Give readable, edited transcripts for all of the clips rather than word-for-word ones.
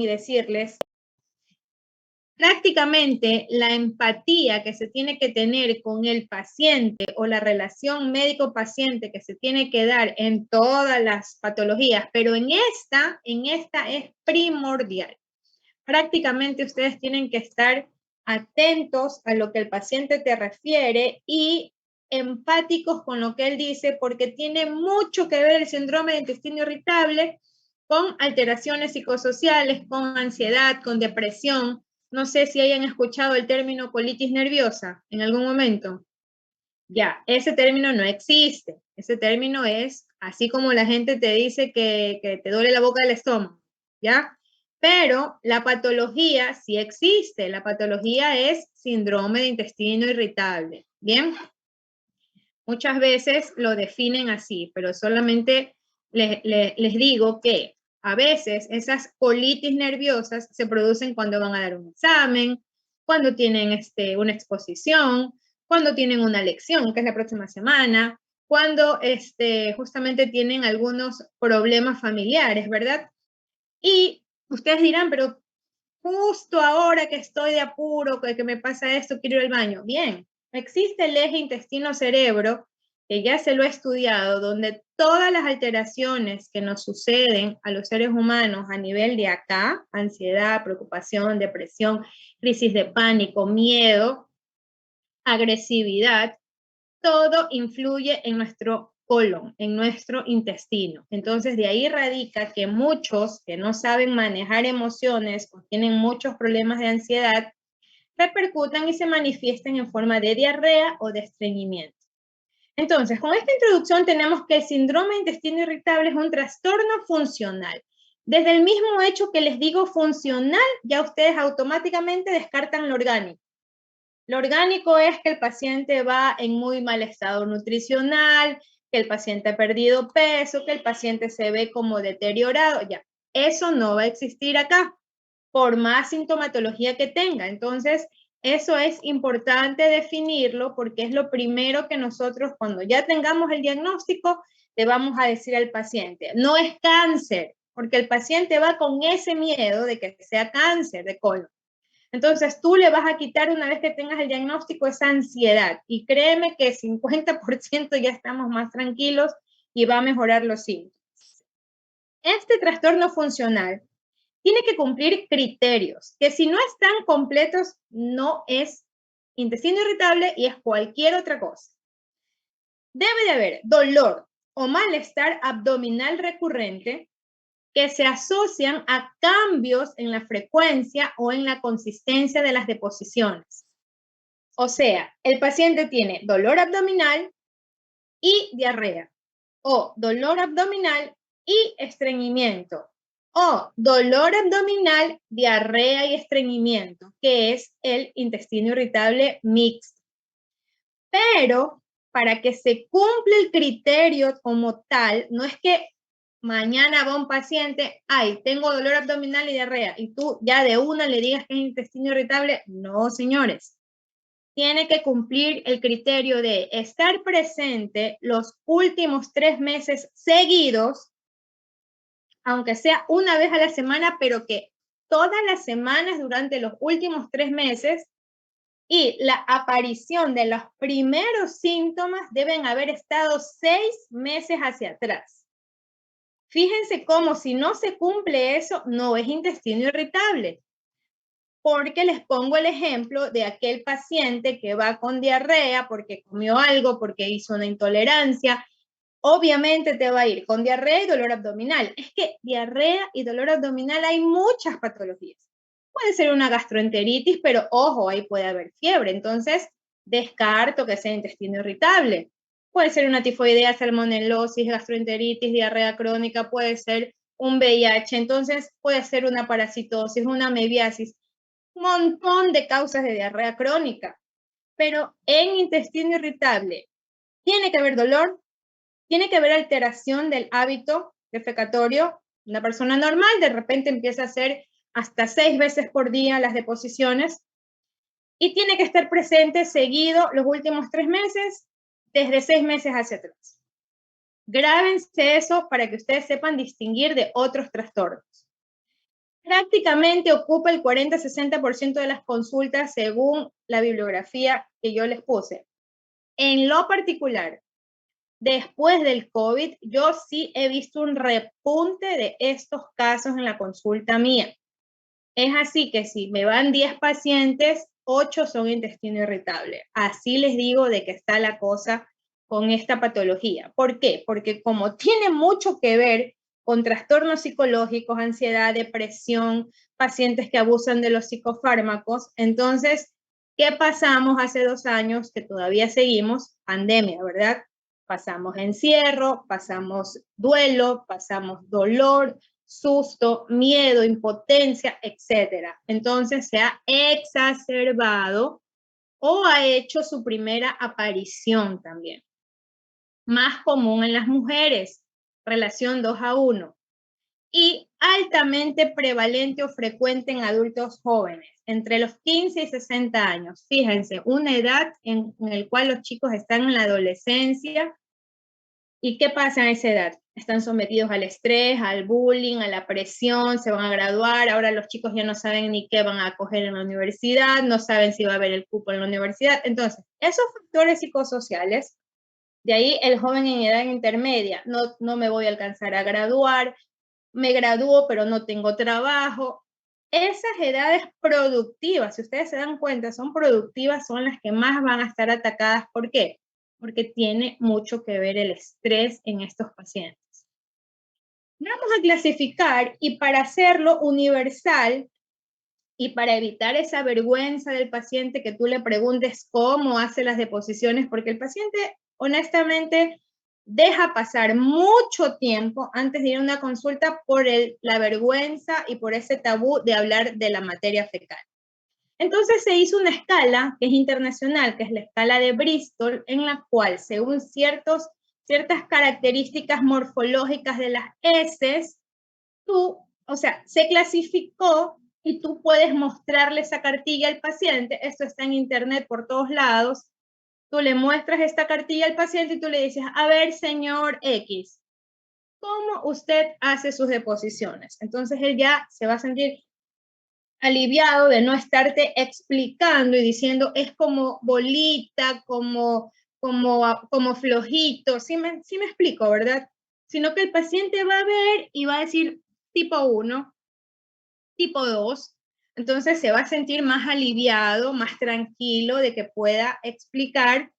y decirles, prácticamente la empatía que se tiene que tener con el paciente o la relación médico-paciente que se tiene que dar en todas las patologías, pero en esta es primordial. Prácticamente ustedes tienen que estar atentos a lo que el paciente te refiere y empáticos con lo que él dice, porque tiene mucho que ver el síndrome de intestino irritable con alteraciones psicosociales, con ansiedad, con depresión. No sé si hayan escuchado el término colitis nerviosa en algún momento. Ya, ese término no existe. Ese término es así como la gente te dice que te duele la boca del estómago, ¿ya? Pero la patología sí existe. La patología es síndrome de intestino irritable, ¿bien? Muchas veces lo definen así, pero solamente les digo que a veces esas colitis nerviosas se producen cuando van a dar un examen, cuando tienen una exposición, cuando tienen una lección, que es la próxima semana, cuando justamente tienen algunos problemas familiares, ¿verdad? Y ustedes dirán, pero justo ahora que estoy de apuro, que me pasa esto, quiero ir al baño. Bien, existe el eje intestino-cerebro, que ya se lo he estudiado, donde todas las alteraciones que nos suceden a los seres humanos a nivel de acá, ansiedad, preocupación, depresión, crisis de pánico, miedo, agresividad, todo influye en nuestro colon, en nuestro intestino. Entonces, de ahí radica que muchos que no saben manejar emociones o tienen muchos problemas de ansiedad, repercutan y se manifiesten en forma de diarrea o de estreñimiento. Entonces, con esta introducción tenemos que el síndrome de intestino irritable es un trastorno funcional. Desde el mismo hecho que les digo funcional, ya ustedes automáticamente descartan lo orgánico. Lo orgánico es que el paciente va en muy mal estado nutricional, que el paciente ha perdido peso, que el paciente se ve como deteriorado, ya. Eso no va a existir acá, por más sintomatología que tenga. Entonces, eso es importante definirlo porque es lo primero que nosotros, cuando ya tengamos el diagnóstico, le vamos a decir al paciente. No es cáncer, porque el paciente va con ese miedo de que sea cáncer de colon. Entonces tú le vas a quitar una vez que tengas el diagnóstico esa ansiedad y créeme que 50% ya estamos más tranquilos y va a mejorar los síntomas. Este trastorno funcional tiene que cumplir criterios que si no están completos no es intestino irritable y es cualquier otra cosa. Debe de haber dolor o malestar abdominal recurrente que se asocian a cambios en la frecuencia o en la consistencia de las deposiciones. O sea, el paciente tiene dolor abdominal y diarrea, o dolor abdominal y estreñimiento, o dolor abdominal, diarrea y estreñimiento, que es el intestino irritable mixto. Pero para que se cumpla el criterio como tal, no es que mañana va un paciente, ay, tengo dolor abdominal y diarrea, y tú ya de una le digas que es intestino irritable. No, señores. Tiene que cumplir el criterio de estar presente los últimos 3 meses seguidos, aunque sea una vez a la semana, pero que todas las semanas durante los últimos 3 meses, y la aparición de los primeros síntomas deben haber estado 6 meses hacia atrás. Fíjense cómo si no se cumple eso, no es intestino irritable. Porque les pongo el ejemplo de aquel paciente que va con diarrea porque comió algo, porque hizo una intolerancia. Obviamente te va a ir con diarrea y dolor abdominal. Es que diarrea y dolor abdominal hay muchas patologías. Puede ser una gastroenteritis, pero ojo, ahí puede haber fiebre. Entonces, descarto que sea intestino irritable. Puede ser una tifoidea, salmonelosis, gastroenteritis, diarrea crónica, puede ser un VIH, entonces puede ser una parasitosis, una amebiasis, un montón de causas de diarrea crónica. Pero en intestino irritable, tiene que haber dolor, tiene que haber alteración del hábito defecatorio. Una persona normal de repente empieza a hacer hasta 6 veces por día las deposiciones y tiene que estar presente seguido los últimos 3 meses, desde 6 meses hacia atrás. Grábense eso para que ustedes sepan distinguir de otros trastornos. prácticamente ocupa el 40-60% de las consultas según la bibliografía que yo les puse. En lo particular, después del COVID, yo sí he visto un repunte de estos casos en la consulta mía. Es así que si me van 10 pacientes, 8 son intestino irritable. Así les digo de que está la cosa con esta patología. ¿Por qué? Porque como tiene mucho que ver con trastornos psicológicos, ansiedad, depresión, pacientes que abusan de los psicofármacos, entonces, ¿qué pasamos hace 2 años que todavía seguimos? Pandemia, ¿verdad? Pasamos encierro, pasamos duelo, pasamos dolor, susto, miedo, impotencia, etc. Entonces se ha exacerbado o ha hecho su primera aparición también. Más común en las mujeres, relación 2:1. Y altamente prevalente o frecuente en adultos jóvenes, entre los 15 y 60 años. Fíjense, una edad en la cual los chicos están en la adolescencia. ¿Y qué pasa a esa edad? Están sometidos al estrés, al bullying, a la presión, se van a graduar, ahora los chicos ya no saben ni qué van a coger en la universidad, no saben si va a haber el cupo en la universidad. Entonces, esos factores psicosociales, de ahí el joven en edad intermedia, no me voy a alcanzar a graduar, me gradúo pero no tengo trabajo. Esas edades productivas, si ustedes se dan cuenta, son productivas, son las que más van a estar atacadas. ¿Por qué? Porque tiene mucho que ver el estrés en estos pacientes. Vamos a clasificar y para hacerlo universal y para evitar esa vergüenza del paciente que tú le preguntes cómo hace las deposiciones, porque el paciente honestamente deja pasar mucho tiempo antes de ir a una consulta por la vergüenza y por ese tabú de hablar de la materia fecal. Entonces se hizo una escala que es internacional, que es la escala de Bristol, en la cual, según ciertas características morfológicas de las heces, se clasificó y tú puedes mostrarle esa cartilla al paciente. Esto está en internet por todos lados. Tú le muestras esta cartilla al paciente y tú le dices, a ver, señor X, ¿cómo usted hace sus deposiciones? Entonces él ya se va a sentir aliviado de no estarte explicando y diciendo es como bolita, como flojito, ¿sí me explico, verdad? Sino que el paciente va a ver y va a decir tipo 1, tipo 2, entonces se va a sentir más aliviado, más tranquilo de que pueda explicar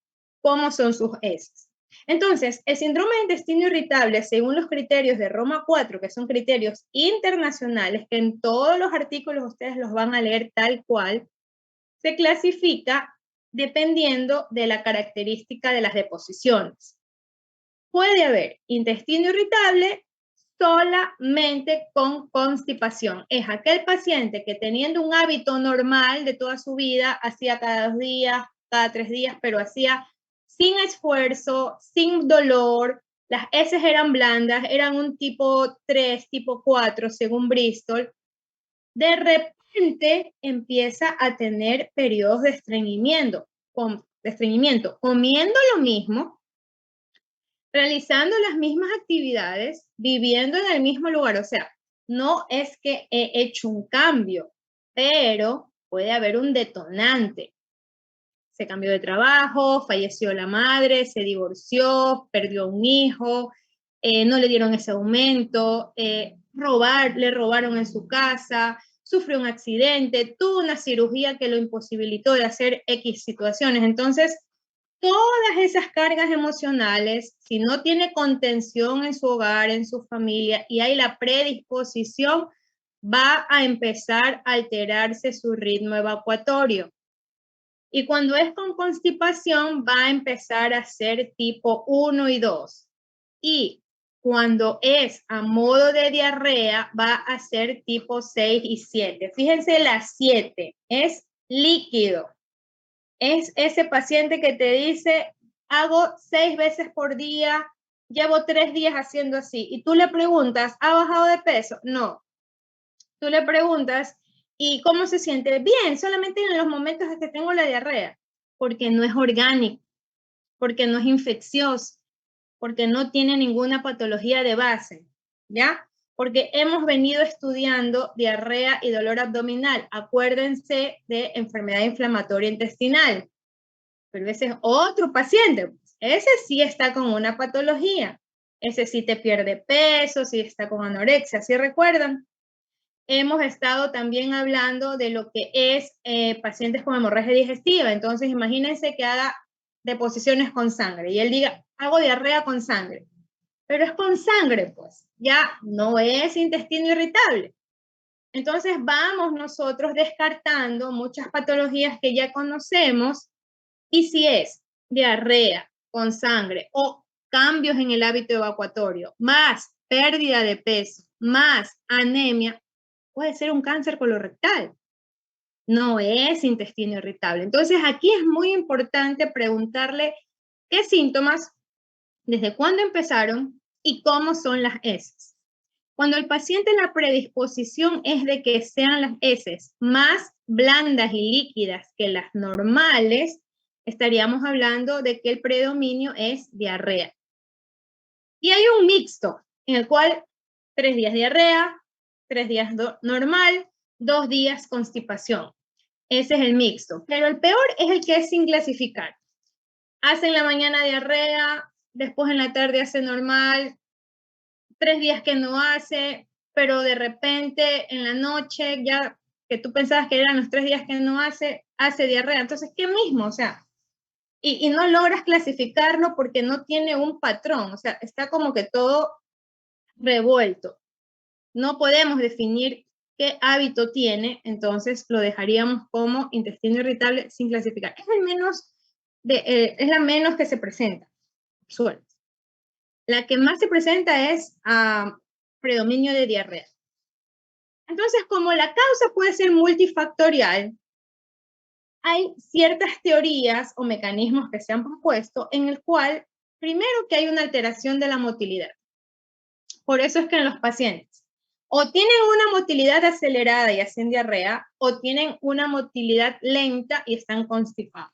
cómo son sus heces. Entonces, el síndrome de intestino irritable, según los criterios de Roma 4, que son criterios internacionales, que en todos los artículos ustedes los van a leer tal cual, se clasifica dependiendo de la característica de las deposiciones. Puede haber intestino irritable solamente con constipación. Es aquel paciente que teniendo un hábito normal de toda su vida, hacía cada 2 días, cada 3 días, pero hacía sin esfuerzo, sin dolor, las heces eran blandas, eran un tipo 3, tipo 4, según Bristol. De repente empieza a tener periodos de estreñimiento, comiendo lo mismo, realizando las mismas actividades, viviendo en el mismo lugar. O sea, no es que he hecho un cambio, pero puede haber un detonante. Se cambió de trabajo, falleció la madre, se divorció, perdió un hijo, no le dieron ese aumento, le robaron en su casa, sufrió un accidente, tuvo una cirugía que lo imposibilitó de hacer X situaciones. Entonces, todas esas cargas emocionales, si no tiene contención en su hogar, en su familia, y hay la predisposición, va a empezar a alterarse su ritmo evacuatorio. Y cuando es con constipación, va a empezar a ser tipo 1 y 2. Y cuando es a modo de diarrea, va a ser tipo 6 y 7. Fíjense, la 7 es líquido. Es ese paciente que te dice, hago 6 veces por día, llevo 3 días haciendo así. Y tú le preguntas, ¿ha bajado de peso? No. Tú le preguntas, ¿y cómo se siente? Bien, solamente en los momentos en que tengo la diarrea, porque no es orgánico, porque no es infeccioso, porque no tiene ninguna patología de base, ¿ya? porque hemos venido estudiando diarrea y dolor abdominal. Acuérdense de enfermedad inflamatoria intestinal. Pero ese es otro paciente. Ese sí está con una patología. Ese sí te pierde peso, sí está con anorexia, ¿sí recuerdan? Hemos estado también hablando de lo que es pacientes con hemorragia digestiva. Entonces, imagínense que haga deposiciones con sangre y él diga, hago diarrea con sangre. Pero es con sangre, pues. Ya no es intestino irritable. Entonces, vamos nosotros descartando muchas patologías que ya conocemos y si es diarrea con sangre o cambios en el hábito evacuatorio, más pérdida de peso, más anemia, puede ser un cáncer colorectal. No es intestino irritable. Entonces, aquí es muy importante preguntarle qué síntomas, desde cuándo empezaron y cómo son las heces. Cuando el paciente, la predisposición es de que sean las heces más blandas y líquidas que las normales, estaríamos hablando de que el predominio es diarrea. Y hay un mixto en el cual 3 días diarrea, 3 días normal, 2 días constipación. Ese es el mixto. Pero el peor es el que es sin clasificar. Hace en la mañana diarrea, después en la tarde hace normal, 3 días que no hace, pero de repente en la noche, ya que tú pensabas que eran los 3 días que no hace, hace diarrea. Entonces, ¿qué mismo? O sea, y no logras clasificarlo porque no tiene un patrón, o sea, está como que todo revuelto. No podemos definir qué hábito tiene, entonces lo dejaríamos como intestino irritable sin clasificar. Es la menos que se presenta, suerte. La que más se presenta es predominio de diarrea. Entonces, como la causa puede ser multifactorial, hay ciertas teorías o mecanismos que se han propuesto en el cual, primero, que hay una alteración de la motilidad. Por eso es que en los pacientes o tienen una motilidad acelerada y hacen diarrea, o tienen una motilidad lenta y están constipados.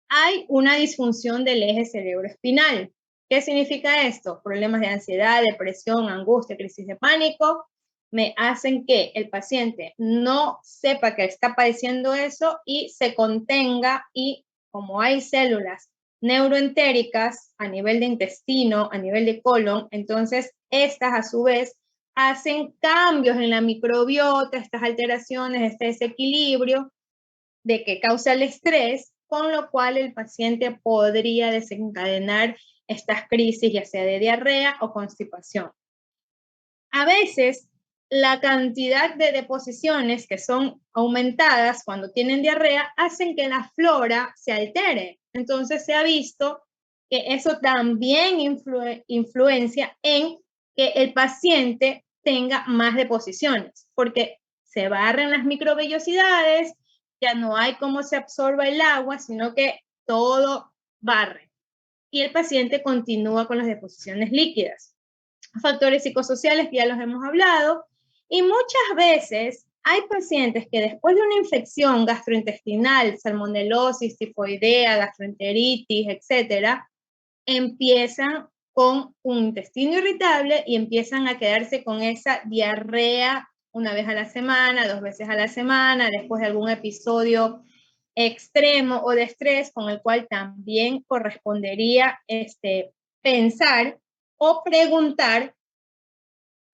Hay una disfunción del eje cerebroespinal. ¿Qué significa esto? Problemas de ansiedad, depresión, angustia, crisis de pánico, me hacen que el paciente no sepa que está padeciendo eso y se contenga, y como hay células neuroentéricas a nivel de intestino, a nivel de colon, entonces estas a su vez hacen cambios en la microbiota, estas alteraciones, este desequilibrio de que causa el estrés, con lo cual el paciente podría desencadenar estas crisis, ya sea de diarrea o constipación. A veces, la cantidad de deposiciones que son aumentadas cuando tienen diarrea hacen que la flora se altere. Entonces se ha visto que eso también influencia en que el paciente tenga más deposiciones, porque se barren las microvellosidades, ya no hay cómo se absorba el agua, sino que todo barre. Y el paciente continúa con las deposiciones líquidas. Factores psicosociales que ya los hemos hablado, y muchas veces hay pacientes que después de una infección gastrointestinal, salmonelosis, tifoidea, gastroenteritis, etcétera, empiezan con un intestino irritable y empiezan a quedarse con esa diarrea una vez a la semana, 2 veces a la semana, después de algún episodio extremo o de estrés, con el cual también correspondería pensar o preguntar,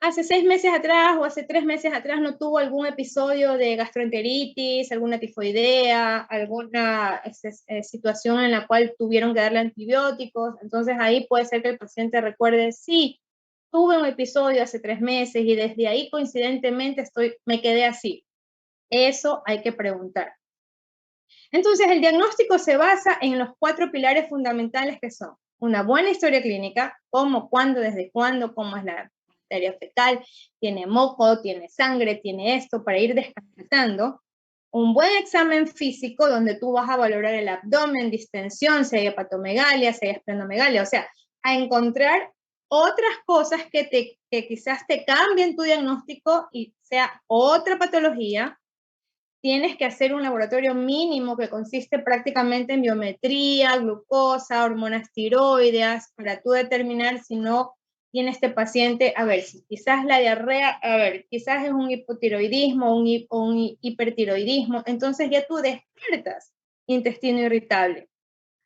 hace 6 meses atrás o hace 3 meses atrás no tuvo algún episodio de gastroenteritis, alguna tifoidea, alguna situación en la cual tuvieron que darle antibióticos. Entonces ahí puede ser que el paciente recuerde, sí, tuve un episodio hace 3 meses y desde ahí coincidentemente me quedé así. Eso hay que preguntar. Entonces el diagnóstico se basa en los 4 pilares fundamentales que son una buena historia clínica, cómo, cuándo, desde cuándo, cómo es la bacteria fecal, tiene moco, tiene sangre, tiene esto, para ir descartando. Un buen examen físico donde tú vas a valorar el abdomen, distensión, si hay hepatomegalia, si hay esplenomegalia, o sea, a encontrar otras cosas que quizás te cambien tu diagnóstico y sea otra patología. Tienes que hacer un laboratorio mínimo que consiste prácticamente en biometría, glucosa, hormonas tiroideas, para tú determinar si no tiene este paciente, a ver, si quizás la diarrea, a ver, quizás es un hipotiroidismo o un hipertiroidismo, entonces ya tú descartas intestino irritable.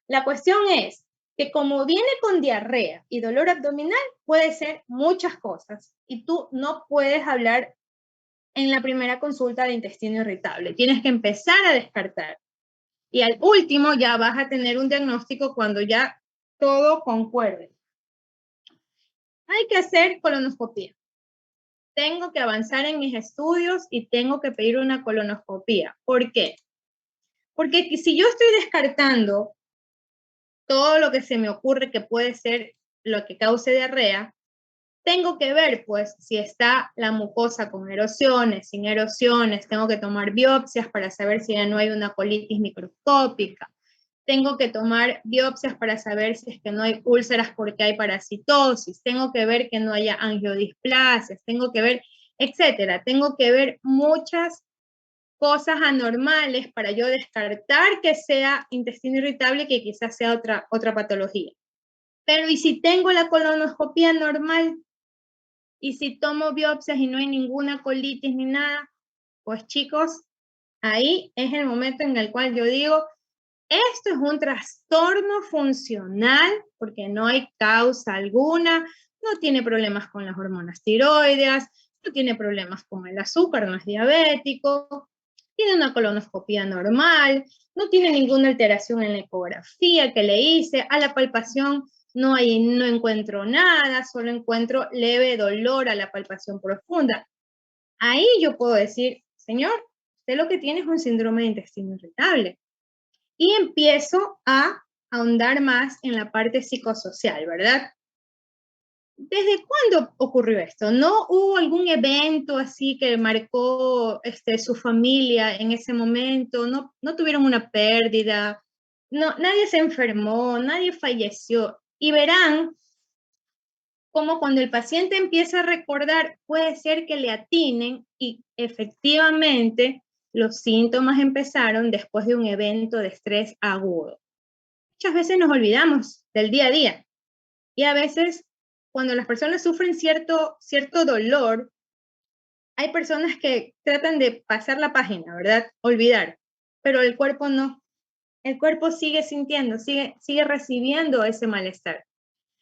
La cuestión es que como viene con diarrea y dolor abdominal, puede ser muchas cosas y tú no puedes hablar en la primera consulta de intestino irritable. Tienes que empezar a descartar. Y al último ya vas a tener un diagnóstico cuando ya todo concuerde. Hay que hacer colonoscopia. Tengo que avanzar en mis estudios y tengo que pedir una colonoscopia. ¿Por qué? Porque si yo estoy descartando todo lo que se me ocurre que puede ser lo que cause diarrea, tengo que ver, pues, si está la mucosa con erosiones, sin erosiones, tengo que tomar biopsias para saber si ya no hay una colitis microscópica, tengo que tomar biopsias para saber si es que no hay úlceras porque hay parasitosis, tengo que ver que no haya angiodisplasias, tengo que ver, etcétera, tengo que ver muchas cosas anormales para yo descartar que sea intestino irritable, que quizás sea otra patología. Pero ¿y si tengo la colonoscopia normal? Y si tomo biopsias y no hay ninguna colitis ni nada, pues chicos, ahí es el momento en el cual yo digo, esto es un trastorno funcional porque no hay causa alguna, no tiene problemas con las hormonas tiroideas, no tiene problemas con el azúcar, no es diabético, tiene una colonoscopia normal, no tiene ninguna alteración en la ecografía que le hice, a la palpación no encuentro nada, solo encuentro leve dolor a la palpación profunda. Ahí yo puedo decir, señor, usted lo que tiene es un síndrome de intestino irritable. Y empiezo a ahondar más en la parte psicosocial, ¿verdad? ¿Desde cuándo ocurrió esto? ¿No hubo algún evento así que marcó su familia en ese momento? ¿No tuvieron una pérdida? No, nadie se enfermó, nadie falleció. Y verán cómo cuando el paciente empieza a recordar, puede ser que le atinen y efectivamente los síntomas empezaron después de un evento de estrés agudo. Muchas veces nos olvidamos del día a día y a veces cuando las personas sufren cierto dolor, hay personas que tratan de pasar la página, ¿verdad? Olvidar, pero el cuerpo no. El cuerpo sigue sintiendo, sigue recibiendo ese malestar.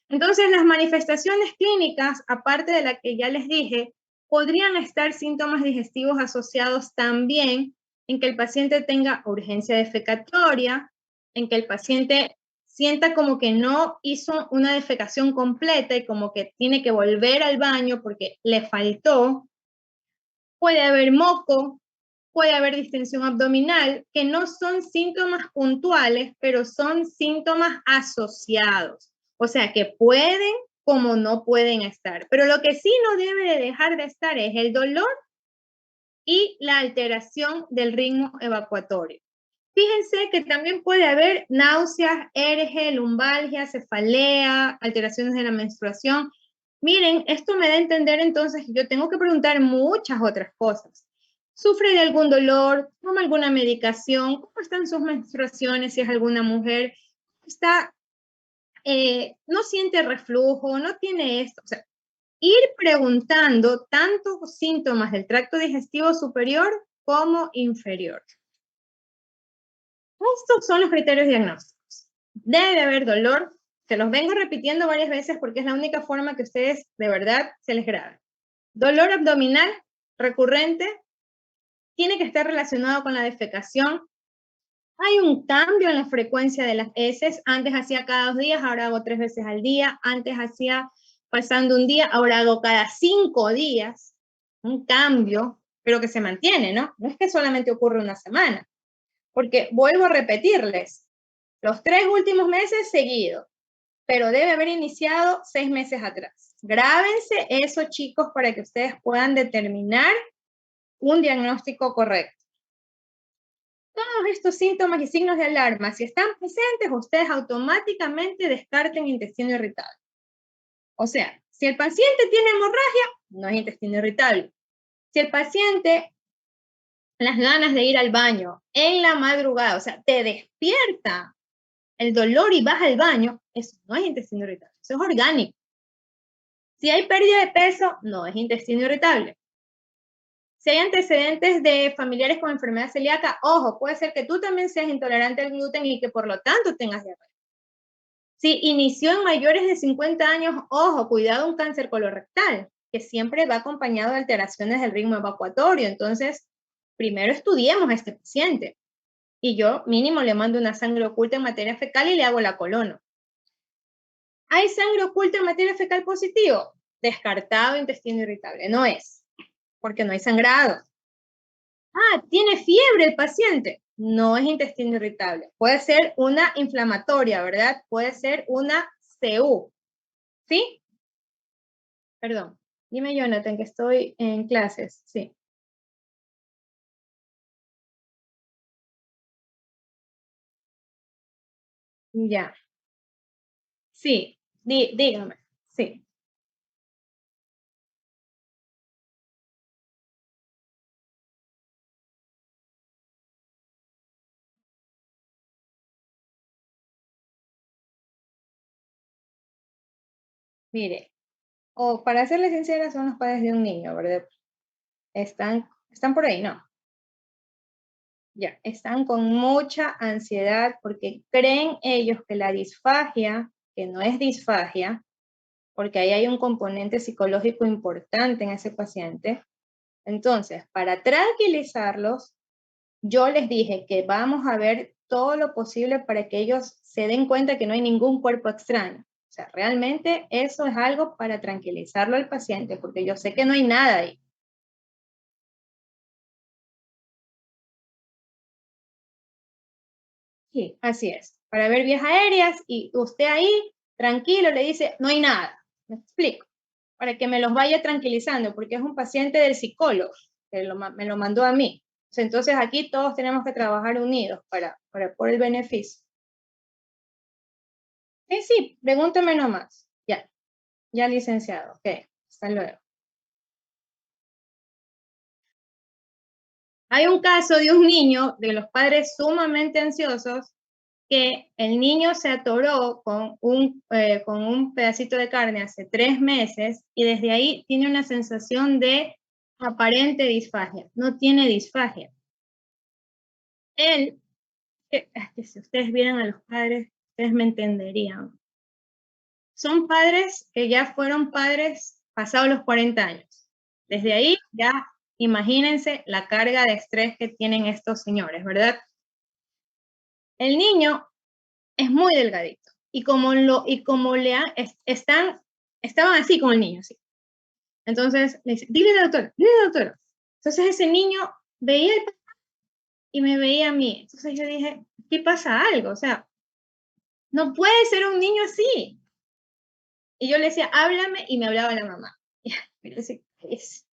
Entonces, las manifestaciones clínicas, aparte de la que ya les dije, podrían estar síntomas digestivos asociados también en que el paciente tenga urgencia defecatoria, en que el paciente sienta como que no hizo una defecación completa y como que tiene que volver al baño porque le faltó. Puede haber moco, puede haber distensión abdominal, que no son síntomas puntuales, pero son síntomas asociados. O sea, que pueden como no pueden estar. Pero lo que sí no debe de dejar de estar es el dolor y la alteración del ritmo evacuatorio. Fíjense que también puede haber náuseas, erge, lumbalgia, cefalea, alteraciones de la menstruación. Miren, esto me da a entender entonces que yo tengo que preguntar muchas otras cosas. ¿Sufre de algún dolor? ¿Toma alguna medicación? ¿Cómo están sus menstruaciones si es alguna mujer? ¿Está, no siente reflujo? ¿No tiene esto? O sea, ir preguntando tantos síntomas del tracto digestivo superior como inferior. Estos son los criterios diagnósticos. Debe haber dolor, se los vengo repitiendo varias veces porque es la única forma que ustedes de verdad se les grabe. Dolor abdominal recurrente, tiene que estar relacionado con la defecación. Hay un cambio en la frecuencia de las heces, antes hacía cada 2 días, ahora hago 3 veces al día, antes hacía pasando un día, ahora hago cada 5 días, un cambio, pero que se mantiene, ¿no? No es que solamente ocurre una semana. Porque vuelvo a repetirles, los 3 últimos meses seguidos, pero debe haber iniciado 6 meses atrás. Grábense eso, chicos, para que ustedes puedan determinar un diagnóstico correcto. Todos estos síntomas y signos de alarma, si están presentes, ustedes automáticamente descarten intestino irritable. O sea, si el paciente tiene hemorragia, no es intestino irritable. Si el paciente las ganas de ir al baño en la madrugada, o sea, te despierta el dolor y vas al baño, eso no es intestino irritable, eso es orgánico. Si hay pérdida de peso, no es intestino irritable. Si hay antecedentes de familiares con enfermedad celíaca, ojo, puede ser que tú también seas intolerante al gluten y que por lo tanto tengas diabetes. Si inició en mayores de 50 años, ojo, cuidado, un cáncer colorectal, que siempre va acompañado de alteraciones del ritmo evacuatorio. Entonces, primero estudiemos a este paciente. Y yo mínimo le mando una sangre oculta en materia fecal y le hago la colono. ¿Hay sangre oculta en materia fecal positivo? Descartado, intestino irritable. No es, porque no hay sangrado. Ah, ¿tiene fiebre el paciente? No es intestino irritable. Puede ser una inflamatoria, ¿verdad? Puede ser una CU. ¿Sí? Perdón. Dime, Jonathan, que estoy en clases. Sí. Ya. Sí. Dígame. Sí. Mire, o para serle sincera, son los padres de un niño, ¿verdad? Están por ahí, ¿no? Ya, están con mucha ansiedad porque creen ellos que la disfagia, que no es disfagia, porque ahí hay un componente psicológico importante en ese paciente. Entonces, para tranquilizarlos, yo les dije que vamos a ver todo lo posible para que ellos se den cuenta que no hay ningún cuerpo extraño. O sea, realmente eso es algo para tranquilizarlo al paciente, porque yo sé que no hay nada ahí. Sí, así es. Para ver vías aéreas y usted ahí, tranquilo, le dice, no hay nada. ¿Me explico? Para que me los vaya tranquilizando, porque es un paciente del psicólogo, que me lo mandó a mí. Entonces aquí todos tenemos que trabajar unidos por el beneficio. Sí, pregúnteme nomás. Ya licenciado. Ok, hasta luego. Hay un caso de un niño, de los padres sumamente ansiosos, que el niño se atoró con un pedacito de carne hace 3 meses y desde ahí tiene una sensación de aparente disfagia. No tiene disfagia. Él, que si ustedes vieran a los padres, ustedes me entenderían. Son padres que ya fueron padres pasados los 40 años. Desde ahí ya imagínense la carga de estrés que tienen estos señores, ¿verdad? El niño es muy delgadito y como estaban así con el niño, así. Entonces le dice, dile doctora. Entonces ese niño veía el papá y me veía a mí. Entonces yo dije, ¿qué pasa algo? O sea, no puede ser un niño así. Y yo le decía, háblame, y me hablaba la mamá. Y yo decía, ¿qué es?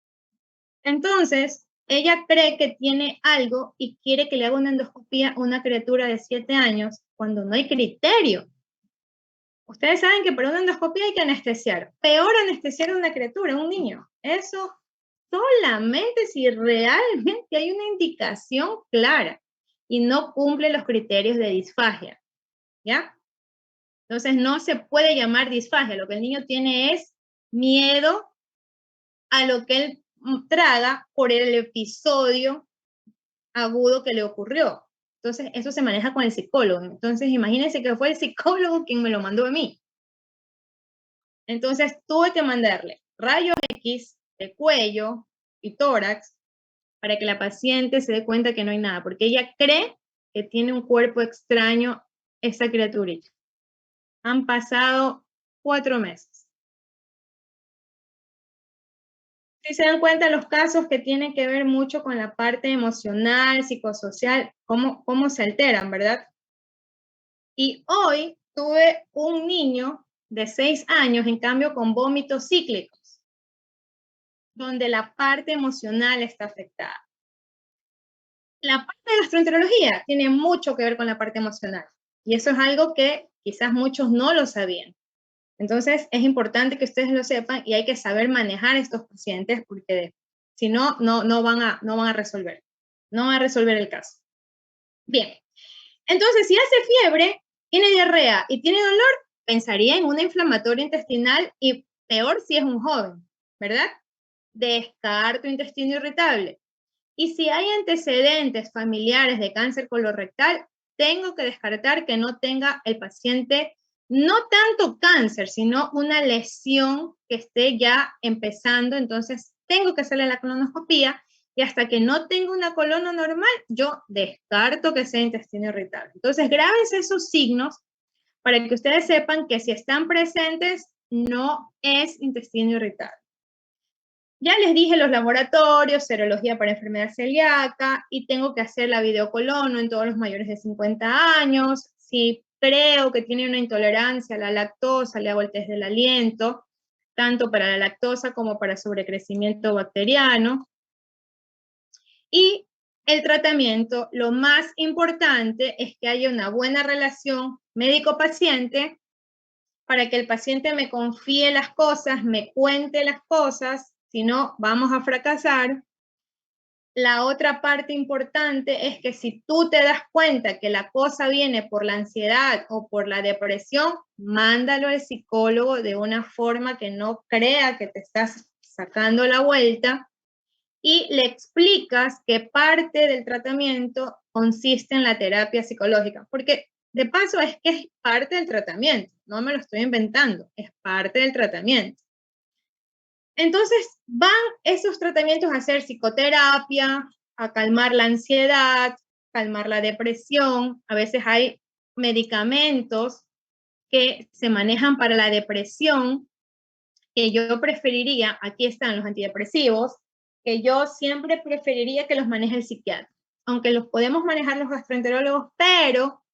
Entonces, ella cree que tiene algo y quiere que le haga una endoscopía a una criatura de 7 años cuando no hay criterio. Ustedes saben que para una endoscopía hay que anestesiar. Peor anestesiar a una criatura, a un niño. Eso solamente si realmente hay una indicación clara y no cumple los criterios de disfagia. ¿Ya? Entonces no se puede llamar disfagia. Lo que el niño tiene es miedo a lo que él traga por el episodio agudo que le ocurrió. Entonces, eso se maneja con el psicólogo. Entonces, imagínense que fue el psicólogo quien me lo mandó a mí. Entonces, tuve que mandarle rayos X de cuello y tórax para que la paciente se dé cuenta que no hay nada, porque ella cree que tiene un cuerpo extraño esa criaturita. Han pasado 4 meses. Si se dan cuenta los casos que tienen que ver mucho con la parte emocional, psicosocial, cómo se alteran, ¿verdad? Y hoy tuve un niño de 6 años, en cambio, con vómitos cíclicos, donde la parte emocional está afectada. La parte de gastroenterología tiene mucho que ver con la parte emocional. Y eso es algo que quizás muchos no lo sabían. Entonces, es importante que ustedes lo sepan y hay que saber manejar estos pacientes porque si no, no van a resolver. No van a resolver el caso. Bien. Entonces, si hace fiebre, tiene diarrea y tiene dolor, pensaría en una inflamatoria intestinal y peor si es un joven, ¿verdad? Descarto intestino irritable. Y si hay antecedentes familiares de cáncer colorectal, tengo que descartar que no tenga el paciente no tanto cáncer, sino una lesión que esté ya empezando. Entonces, tengo que hacerle la colonoscopía y hasta que no tenga una colona normal, yo descarto que sea intestino irritable. Entonces, grábense esos signos para que ustedes sepan que si están presentes, no es intestino irritable. Ya les dije los laboratorios, serología para enfermedad celíaca, y tengo que hacer la videocolono en todos los mayores de 50 años. Si creo que tiene una intolerancia a la lactosa, le hago el test del aliento, tanto para la lactosa como para sobrecrecimiento bacteriano. Y el tratamiento, lo más importante es que haya una buena relación médico-paciente para que el paciente me confíe las cosas, me cuente las cosas, si no, vamos a fracasar. La otra parte importante es que si tú te das cuenta que la cosa viene por la ansiedad o por la depresión, mándalo al psicólogo de una forma que no crea que te estás sacando la vuelta y le explicas que parte del tratamiento consiste en la terapia psicológica, porque de paso es que es parte del tratamiento, no me lo estoy inventando, es parte del tratamiento. Entonces van esos tratamientos a hacer psicoterapia, a calmar la ansiedad, calmar la depresión. A veces hay medicamentos que se manejan para la depresión, que yo preferiría, aquí están los antidepresivos, que yo siempre preferiría que los maneje el psiquiatra, aunque los podemos manejar los gastroenterólogos, pero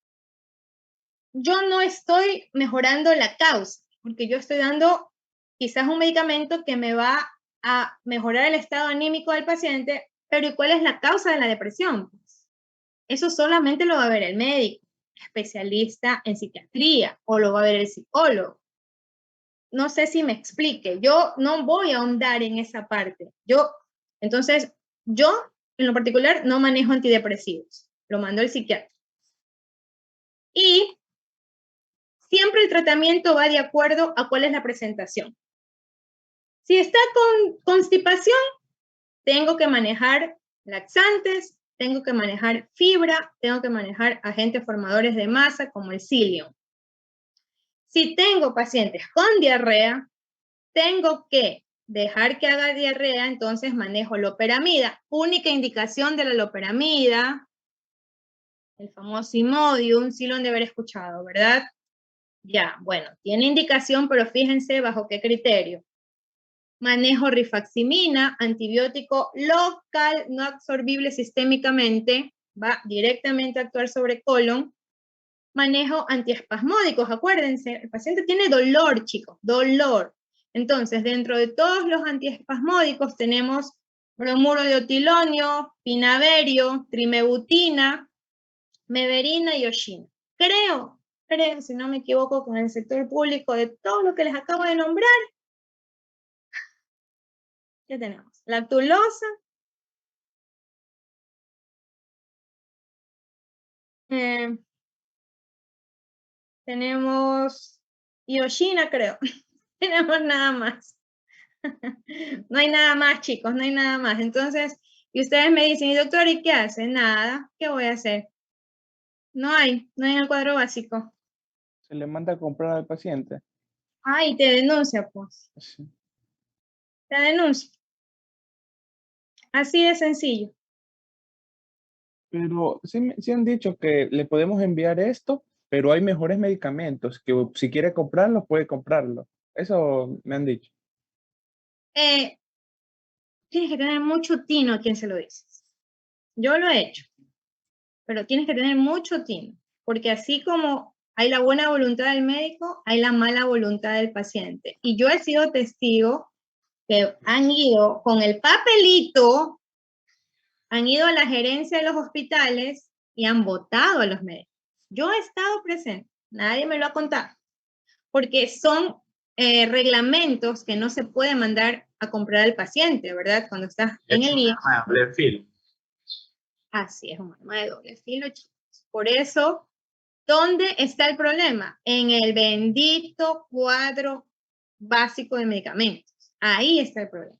yo no estoy mejorando la causa, porque yo estoy dando quizás un medicamento que me va a mejorar el estado anímico del paciente, pero ¿y cuál es la causa de la depresión? Pues eso solamente lo va a ver el médico, especialista en psiquiatría, o lo va a ver el psicólogo. No sé si me explique, yo no voy a ahondar en esa parte. Entonces, yo en lo particular no manejo antidepresivos, lo mando el psiquiatra. Y siempre el tratamiento va de acuerdo a cuál es la presentación. Si está con constipación, tengo que manejar laxantes, tengo que manejar fibra, tengo que manejar agentes formadores de masa como el psyllium. Si tengo pacientes con diarrea, tengo que dejar que haga diarrea, entonces manejo loperamida. Única indicación de la loperamida, el famoso Imodium, sí lo han de haber escuchado, ¿verdad? Ya, bueno, tiene indicación, pero fíjense bajo qué criterio. Manejo rifaximina, antibiótico local, no absorbible sistémicamente, va directamente a actuar sobre colon. Manejo antiespasmódicos, acuérdense, el paciente tiene dolor, chicos, dolor. Entonces, dentro de todos los antiespasmódicos tenemos bromuro de otilonio, pinaverio, trimebutina, meverina y oshina. Creo, si no me equivoco, con el sector público de todo lo que les acabo de nombrar, ya tenemos lactulosa, tenemos ioshina, creo. Tenemos nada más. No hay nada más, chicos, no hay nada más. Entonces, y ustedes me dicen, y doctor, ¿y qué hace? Nada, ¿qué voy a hacer? No hay en el cuadro básico. Se le manda a comprar al paciente. Ay, te denuncia, pues. Sí. Te denuncia. Así de sencillo. Pero sí han dicho que le podemos enviar esto, pero hay mejores medicamentos que si quiere comprarlo, puede comprarlo. Eso me han dicho. Tienes que tener mucho tino a quien se lo dices. Yo lo he hecho, pero tienes que tener mucho tino, porque así como hay la buena voluntad del médico, hay la mala voluntad del paciente. Y yo he sido testigo que han ido con el papelito, han ido a la gerencia de los hospitales y han votado a los médicos. Yo he estado presente, nadie me lo ha contado, porque son reglamentos que no se puede mandar a comprar al paciente, ¿verdad? Cuando estás en el IE. Así es, un arma de doble filo, chicos. Por eso, ¿dónde está el problema? En el bendito cuadro básico de medicamentos. Ahí está el problema.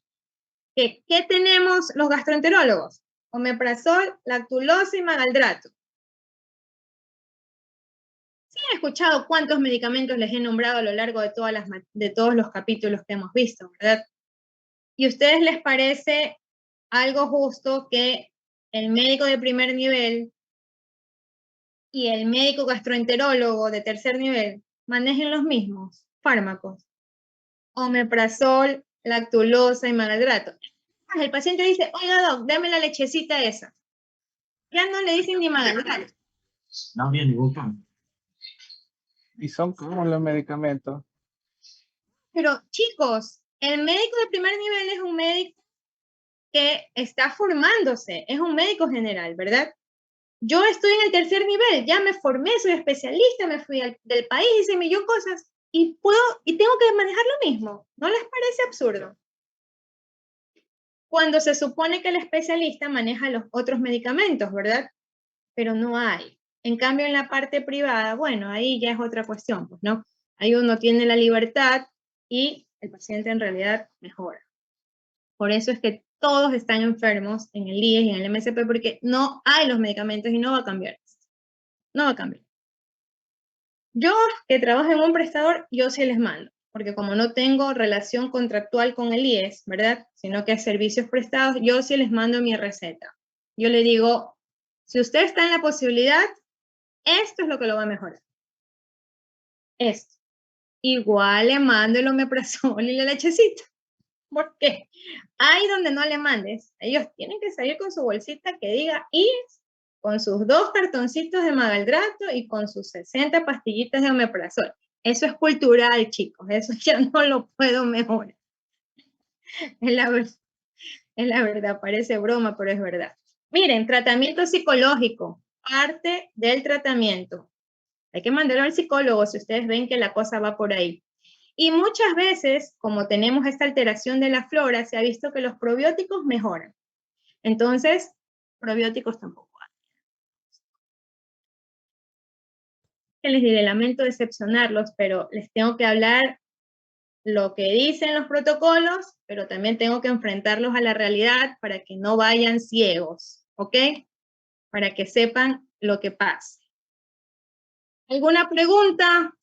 ¿Qué tenemos los gastroenterólogos? Omeprazol, lactulosa y magaldrato. ¿Sí han escuchado cuántos medicamentos les he nombrado a lo largo de todos los capítulos que hemos visto, verdad? ¿Y a ustedes les parece algo justo que el médico de primer nivel y el médico gastroenterólogo de tercer nivel manejen los mismos fármacos? Omeprazol, lactulosa y magaldrato. El paciente dice, oiga doc, dame la lechecita esa. Ya no le dicen ni magaldrato. No, bien, ni buscan. Y son como los medicamentos. Pero chicos, el médico de primer nivel es un médico que está formándose, es un médico general, ¿verdad? Yo estoy en el tercer nivel, ya me formé, soy especialista, me fui del país, hice un millón de cosas y tengo que manejar lo mismo. ¿No les parece absurdo? Cuando se supone que el especialista maneja los otros medicamentos, ¿verdad? Pero no hay. En cambio, en la parte privada, bueno, ahí ya es otra cuestión, pues, ¿no? Ahí uno tiene la libertad y el paciente en realidad mejora. Por eso es que todos están enfermos en el IES y en el MSP porque no hay los medicamentos y no va a cambiar. No va a cambiar. Yo, que trabajo en un prestador, yo sí les mando, porque como no tengo relación contractual con el IES, ¿verdad? Sino que es servicios prestados, yo sí les mando mi receta. Yo le digo, si usted está en la posibilidad, esto es lo que lo va a mejorar. Esto. Igual le mando el omeprazol y la lechecita. ¿Por qué? Ahí donde no le mandes, ellos tienen que salir con su bolsita que diga IES, con sus 2 cartoncitos de magaldrato y con sus 60 pastillitas de omeprazol. Eso es cultural, chicos, eso ya no lo puedo mejorar. Es la verdad, parece broma, pero es verdad. Miren, tratamiento psicológico, parte del tratamiento. Hay que mandarlo al psicólogo si ustedes ven que la cosa va por ahí. Y muchas veces, como tenemos esta alteración de la flora, se ha visto que los probióticos mejoran. Entonces, probióticos tampoco hay. Que les diré, lamento decepcionarlos, pero les tengo que hablar lo que dicen los protocolos, pero también tengo que enfrentarlos a la realidad para que no vayan ciegos, ¿ok? Para que sepan lo que pasa. ¿Alguna pregunta?